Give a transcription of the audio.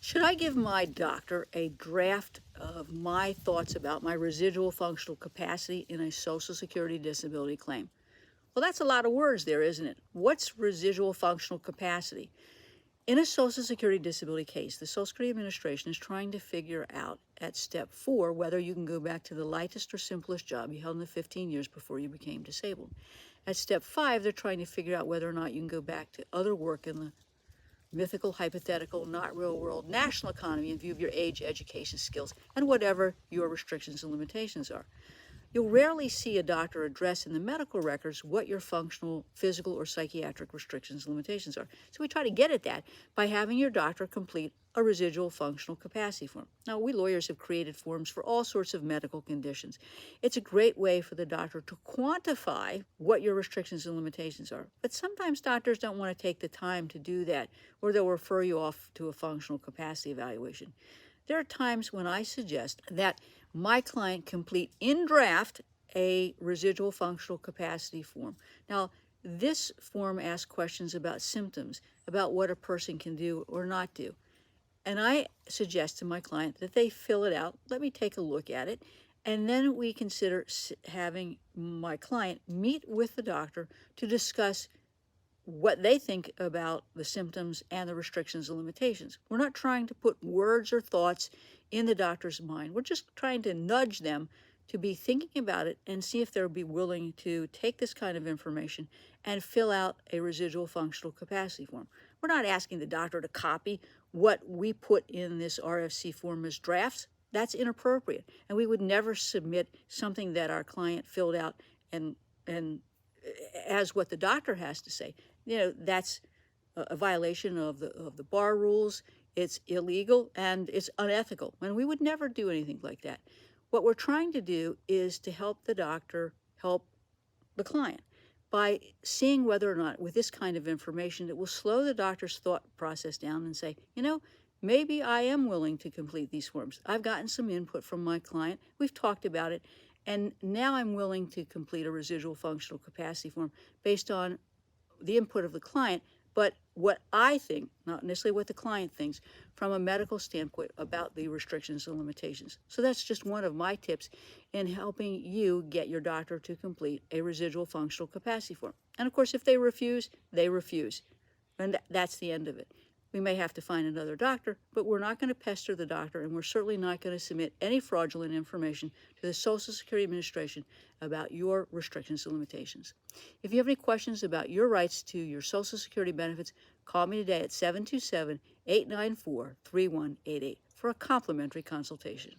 Should I give my doctor a draft of my thoughts about my residual functional capacity in a Social Security disability claim? Well, that's a lot of words there, isn't it? What's residual functional capacity? In a Social Security disability case, the Social Security Administration is trying to figure out at step 4 whether you can go back to the lightest or simplest job you held in the 15 years before you became disabled. At step 5, they're trying to figure out whether or not you can go back to other work in the mythical, hypothetical, not real world national economy in view of your age, education, skills, and whatever your restrictions and limitations are. You'll rarely see a doctor address in the medical records what your functional, physical, or psychiatric restrictions and limitations are. So we try to get at that by having your doctor complete a residual functional capacity form. Now, we lawyers have created forms for all sorts of medical conditions. It's a great way for the doctor to quantify what your restrictions and limitations are. But sometimes doctors don't want to take the time to do that, or they'll refer you off to a functional capacity evaluation. There are times when I suggest that my client complete in draft a residual functional capacity form. Now, this form asks questions about symptoms, about what a person can do or not do. And I suggest to my client that they fill it out, let me take a look at it, and then we consider having my client meet with the doctor to discuss what they think about the symptoms and the restrictions and limitations. We're not trying to put words or thoughts in the doctor's mind. We're just trying to nudge them to be thinking about it and see if they'll be willing to take this kind of information and fill out a residual functional capacity form. We're not asking the doctor to copy what we put in this RFC form as drafts. That's inappropriate. And we would never submit something that our client filled out and as what the doctor has to say. That's a violation of the bar rules. It's illegal and it's unethical. And we would never do anything like that. What we're trying to do is to help the doctor help the client by seeing whether or not, with this kind of information, it will slow the doctor's thought process down and say, maybe I am willing to complete these forms. I've gotten some input from my client. We've talked about it. And now I'm willing to complete a residual functional capacity form based on the input of the client, but what I think, not necessarily what the client thinks, from a medical standpoint about the restrictions and limitations. So that's just one of my tips in helping you get your doctor to complete a residual functional capacity form. And of course, if they refuse, they refuse. And that's the end of it. We may have to find another doctor, but we're not going to pester the doctor, and we're certainly not going to submit any fraudulent information to the Social Security Administration about your restrictions and limitations. If you have any questions about your rights to your Social Security benefits, call me today at 727-894-3188 for a complimentary consultation.